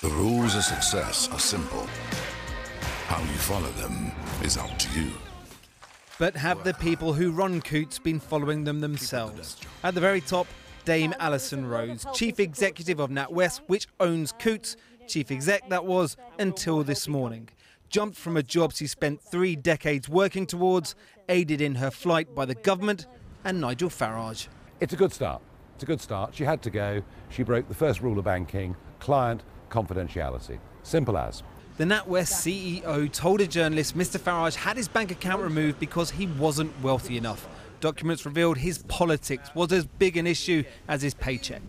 The rules of success are simple. How you follow them is up to you. But have the people who run Coutts been following them themselves? At the very top, Dame Alison Rose, Chief Executive of NatWest, which owns Coutts, Chief Exec that was, until this morning. Jumped from a job she spent 3 decades working towards, aided in her flight by the government and Nigel Farage. It's a good start. It's a good start. She had to go. She broke the first rule of banking, client confidentiality. Simple as. The NatWest CEO told a journalist Mr Farage had his bank account removed because he wasn't wealthy enough. Documents revealed his politics was as big an issue as his paycheck.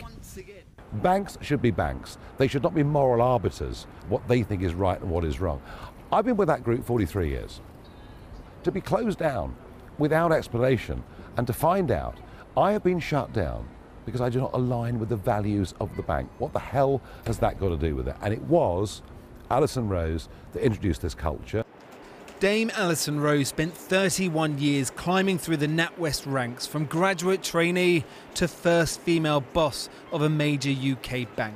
Banks should be banks. They should not be moral arbiters, what they think is right and what is wrong. I've been with that group 43 years. To be closed down without explanation and to find out I have been shut down because I do not align with the values of the bank. What the hell has that got to do with it? And it was Alison Rose that introduced this culture. Dame Alison Rose spent 31 years climbing through the NatWest ranks, from graduate trainee to first female boss of a major UK bank.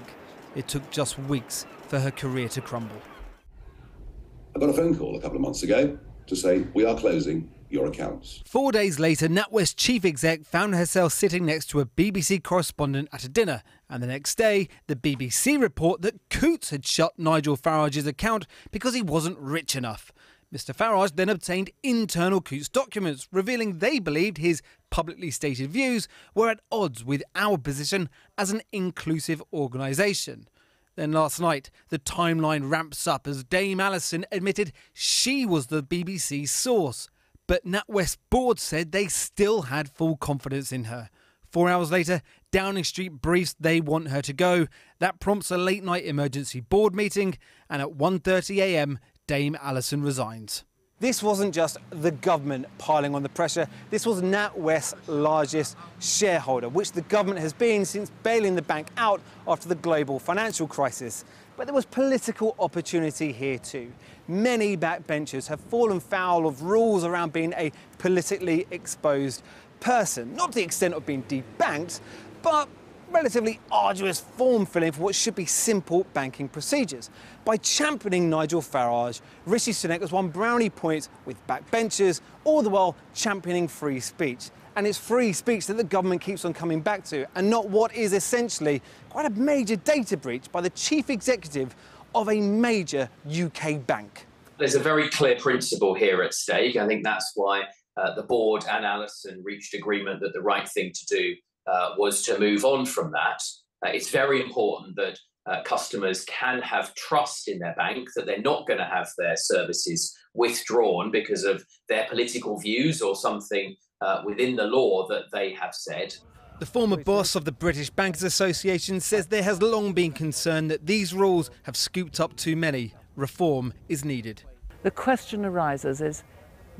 It took just weeks for her career to crumble. I got a phone call a couple of months ago to say, we are closing your accounts. 4 days later, NatWest chief exec found herself sitting next to a BBC correspondent at a dinner. And the next day, the BBC report that Coutts had shut Nigel Farage's account because he wasn't rich enough. Mr Farage then obtained internal Coutts documents, revealing they believed his publicly stated views were at odds with our position as an inclusive organisation. Then last night, the timeline ramps up as Dame Alison admitted she was the BBC's source. But NatWest board said they still had full confidence in her. 4 hours later, Downing Street briefs they want her to go. That prompts a late-night emergency board meeting, and at 1:30 a.m, Dame Alison resigns. This wasn't just the government piling on the pressure. This was NatWest's largest shareholder, which the government has been since bailing the bank out after the global financial crisis. But there was political opportunity here too. Many backbenchers have fallen foul of rules around being a politically exposed person. Not to the extent of being debanked, but relatively arduous form filling for what should be simple banking procedures. By championing Nigel Farage, Rishi Sunak has won brownie points with backbenchers, all the while championing free speech. And it's free speech that the government keeps on coming back to, and not what is essentially quite a major data breach by the chief executive of a major UK bank. There's a very clear principle here at stake. I think that's why the board and Alison reached agreement that the right thing to do was to move on from that. It's very important that customers can have trust in their bank, that they're not going to have their services withdrawn because of their political views or something within the law that they have said. The former boss of the British Bankers Association says there has long been concern that these rules have scooped up too many. Reform is needed. The question arises is,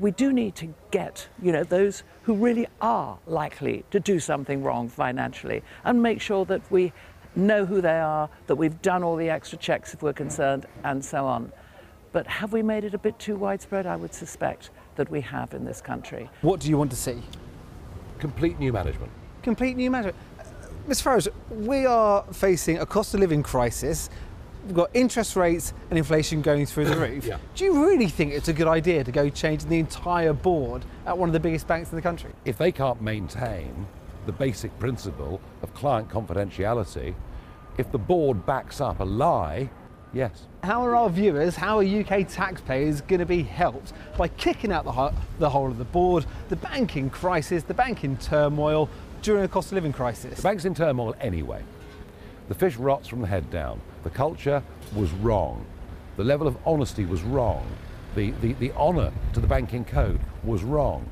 we do need to get, those who really are likely to do something wrong financially and make sure that we know who they are, that we've done all the extra checks if we're concerned, and so on. But have we made it a bit too widespread? I would suspect that we have in this country. What do you want to see? Complete new management. Complete new management. Ms Farage, we are facing a cost of living crisis. We've got interest rates and inflation going through the roof. Yeah. Do you really think it's a good idea to go changing the entire board at one of the biggest banks in the country? If they can't maintain the basic principle of client confidentiality, if the board backs up a lie, yes. How are our viewers, how are UK taxpayers going to be helped by kicking out the whole of the board, the banking crisis, the banking turmoil during a cost of living crisis? The bank's in turmoil anyway. The fish rots from the head down. The culture was wrong. The level of honesty was wrong. The honour to the banking code was wrong.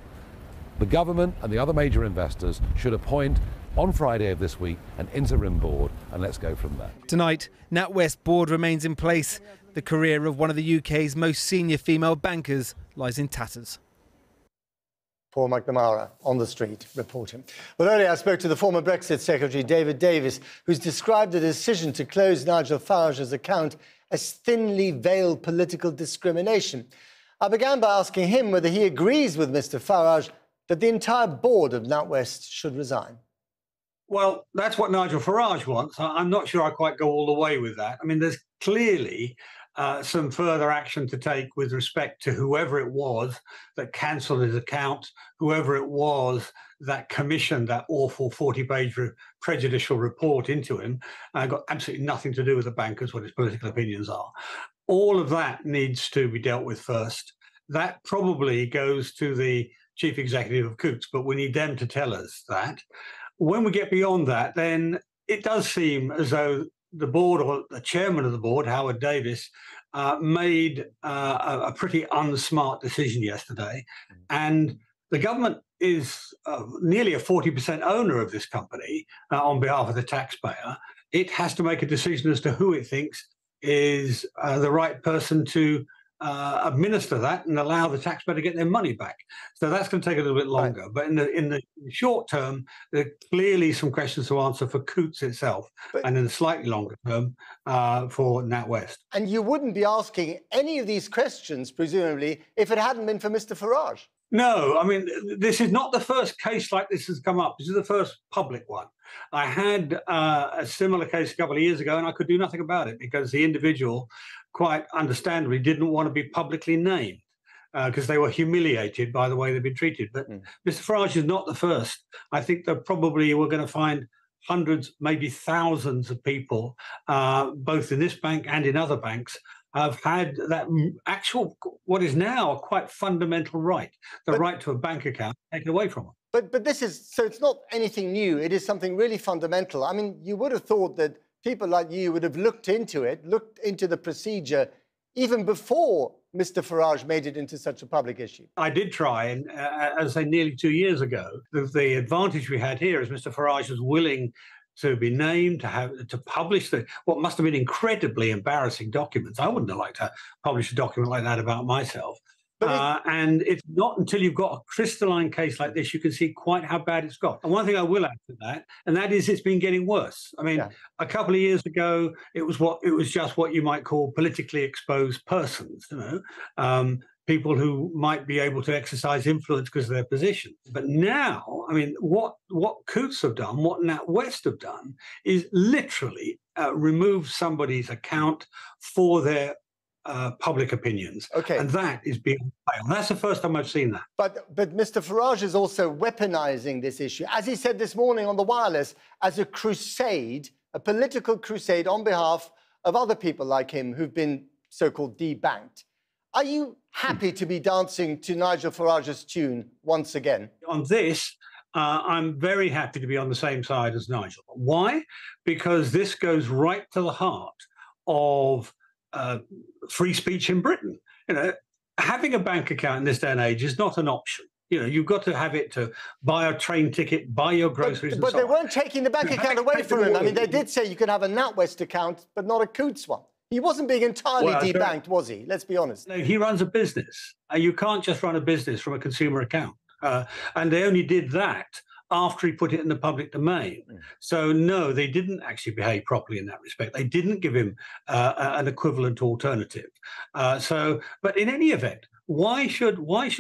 The government and the other major investors should appoint, on Friday of this week, an interim board, and let's go from there. Tonight, NatWest board remains in place. The career of one of the UK's most senior female bankers lies in tatters. Paul McNamara on the street reporting. Well, earlier I spoke to the former Brexit Secretary David Davis, who's described the decision to close Nigel Farage's account as thinly veiled political discrimination. I began by asking him whether he agrees with Mr Farage that the entire board of NatWest should resign. Well, that's what Nigel Farage wants. I'm not sure I quite go all the way with that. I mean, there's clearly some further action to take with respect to whoever it was that cancelled his account, whoever it was that commissioned that awful 40-page prejudicial report into him. Got absolutely nothing to do with the bankers, what his political opinions are. All of that needs to be dealt with first. That probably goes to the chief executive of Coutts, but we need them to tell us that. When we get beyond that, then it does seem as though the board, or the chairman of the board, Howard Davis, made a pretty unsmart decision yesterday. And the government is nearly a 40% owner of this company on behalf of the taxpayer. It has to make a decision as to who it thinks is the right person to administer that and allow the taxpayer to get their money back. So that's going to take a little bit longer. Right. But in the short term, there are clearly some questions to answer for Coutts itself, and in the slightly longer term for NatWest. And you wouldn't be asking any of these questions, presumably, if it hadn't been for Mr. Farage. No, I mean, this is not the first case like this has come up. This is the first public one. I had a similar case a couple of years ago, and I could do nothing about it because the individual, quite understandably, didn't want to be publicly named because they were humiliated by the way they've been treated. But Mr. Farage is not the first. I think that probably we're going to find hundreds, maybe thousands of people, both in this bank and in other banks, have had that actual, what is now a quite fundamental right, the right to a bank account, taken away from them. But this is, so it's not anything new. It is something really fundamental. I mean, you would have thought that people like you would have looked into it, looked into the procedure, even before Mr. Farage made it into such a public issue. I did try, and as I say, nearly 2 years ago, the advantage we had here is Mr. Farage was willing to be named, to publish what must have been incredibly embarrassing documents. I wouldn't have liked to publish a document like that about myself. And it's not until you've got a crystalline case like this you can see quite how bad it's got. And one thing I will add to that, and that is it's been getting worse. I mean, a couple of years ago, it was just what you might call politically exposed persons, you know, people who might be able to exercise influence because of their position. But now, I mean, what Coutts have done, what NatWest have done, is literally remove somebody's account for their public opinions. Okay. And that is being failed. That's the first time I've seen that. But Mr. Farage is also weaponizing this issue, as he said this morning on the wireless, as a crusade, a political crusade on behalf of other people like him who've been so-called debanked. Are you happy to be dancing to Nigel Farage's tune once again? On this, I'm very happy to be on the same side as Nigel. Why? Because this goes right to the heart of free speech in Britain. You know, having a bank account in this day and age is not an option. You know, you've got to have it to buy a train ticket, buy your groceries, and so on. But they weren't taking the bank account away from him. I mean, they did say you could have a NatWest account, but not a Coutts one. He wasn't being entirely debanked, was he? Let's be honest. No, he runs a business. You can't just run a business from a consumer account. And they only did that after he put it in the public domain. So, no, they didn't actually behave properly in that respect. They didn't give him an equivalent alternative. But in any event, why should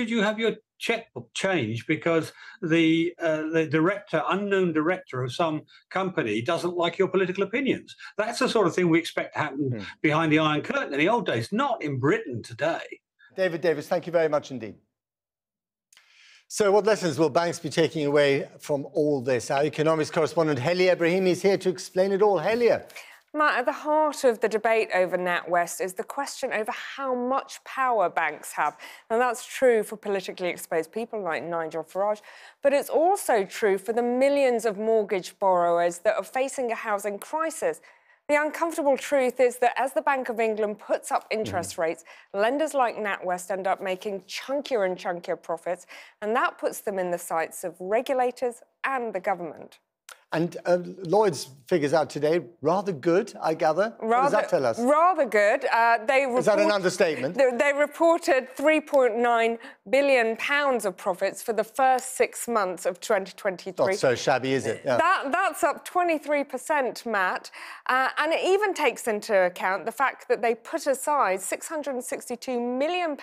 you have your checkbook changed because the unknown director of some company doesn't like your political opinions? That's the sort of thing we expect to happen behind the Iron Curtain in the old days, not in Britain today. David Davis, thank you very much indeed. So what lessons will banks be taking away from all this? Our economics correspondent Helia Ibrahimi is here to explain it all. Helia. Matt, at the heart of the debate over NatWest is the question over how much power banks have. And that's true for politically exposed people like Nigel Farage, but it's also true for the millions of mortgage borrowers that are facing a housing crisis. The uncomfortable truth is that as the Bank of England puts up interest rates, lenders like NatWest end up making chunkier and chunkier profits, and that puts them in the sights of regulators and the government. And Lloyd's figures out today, rather good, I gather. What does that tell us? Rather good. Is that an understatement? They reported £3.9 billion of profits for the first 6 months of 2023. Not so shabby, is it? Yeah. That's up 23%, Matt. And it even takes into account the fact that they put aside £662 million.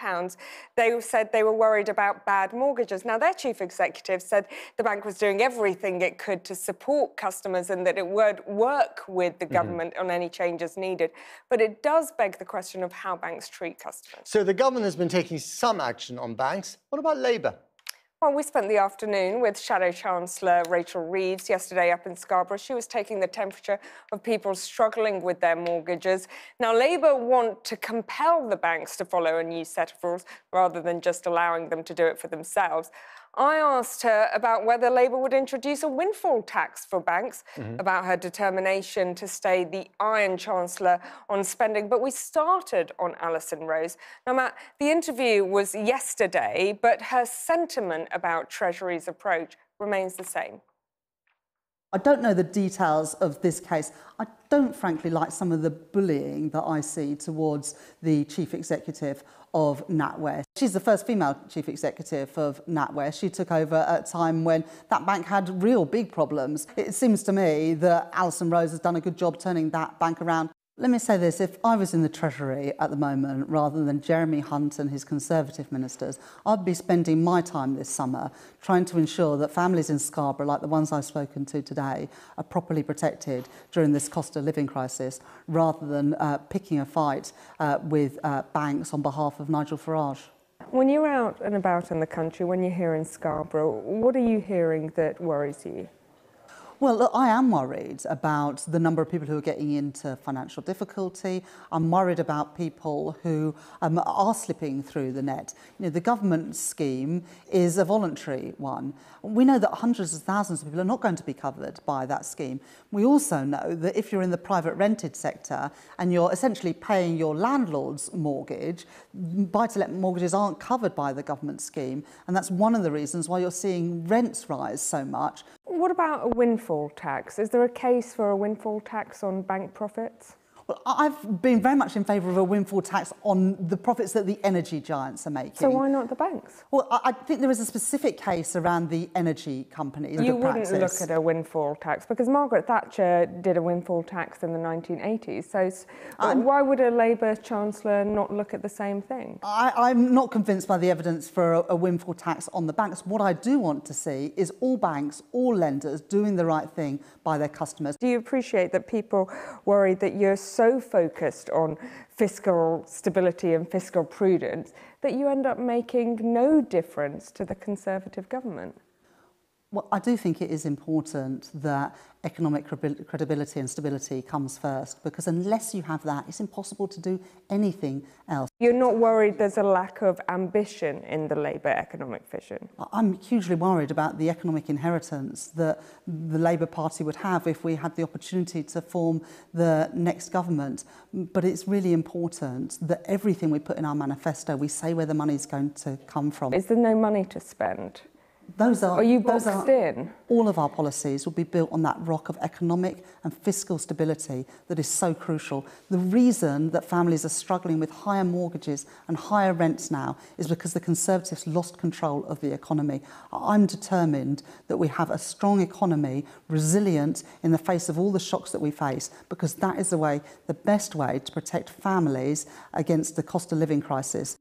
They said they were worried about bad mortgages. Now, their chief executive said the bank was doing everything it could to support support customers and that it would work with the government on any changes needed. But it does beg the question of how banks treat customers. So the government has been taking some action on banks. What about Labour? Well, we spent the afternoon with Shadow Chancellor Rachel Reeves yesterday up in Scarborough. She was taking the temperature of people struggling with their mortgages. Now, Labour want to compel the banks to follow a new set of rules rather than just allowing them to do it for themselves. I asked her about whether Labour would introduce a windfall tax for banks, about her determination to stay the Iron Chancellor on spending. But we started on Alison Rose. Now, Matt, the interview was yesterday, but her sentiment about Treasury's approach remains the same. I don't know the details of this case. I don't frankly like some of the bullying that I see towards the chief executive of NatWest. She's the first female chief executive of NatWest. She took over at a time when that bank had real big problems. It seems to me that Alison Rose has done a good job turning that bank around. Let me say this, if I was in the Treasury at the moment, rather than Jeremy Hunt and his Conservative ministers, I'd be spending my time this summer trying to ensure that families in Scarborough, like the ones I've spoken to today, are properly protected during this cost of living crisis, rather than picking a fight with banks on behalf of Nigel Farage. When you're out and about in the country, when you're here in Scarborough, what are you hearing that worries you? Well, look, I am worried about the number of people who are getting into financial difficulty. I'm worried about people who are slipping through the net. You know, the government scheme is a voluntary one. We know that hundreds of thousands of people are not going to be covered by that scheme. We also know that if you're in the private rented sector and you're essentially paying your landlord's mortgage, buy-to-let mortgages aren't covered by the government scheme. And that's one of the reasons why you're seeing rents rise so much. What about a windfall tax? Is there a case for a windfall tax on bank profits? Well, I've been very much in favour of a windfall tax on the profits that the energy giants are making. So why not the banks? Well, I think there is a specific case around the energy companies. You wouldn't look at a windfall tax because Margaret Thatcher did a windfall tax in the 1980s. So why would a Labour Chancellor not look at the same thing? I'm not convinced by the evidence for a windfall tax on the banks. What I do want to see is all banks, all lenders doing the right thing by their customers. Do you appreciate that people worry that you're so focused on fiscal stability and fiscal prudence that you end up making no difference to the Conservative government? Well, I do think it is important that economic credibility and stability comes first, because unless you have that, it's impossible to do anything else. You're not worried there's a lack of ambition in the Labour economic vision? I'm hugely worried about the economic inheritance that the Labour Party would have if we had the opportunity to form the next government. But it's really important that everything we put in our manifesto, we say where the money's going to come from. Is there no money to spend? Are you boxed in? All of our policies will be built on that rock of economic and fiscal stability that is so crucial. The reason that families are struggling with higher mortgages and higher rents now is because the Conservatives lost control of the economy. I'm determined that we have a strong economy, resilient in the face of all the shocks that we face, because that is the best way to protect families against the cost of living crisis.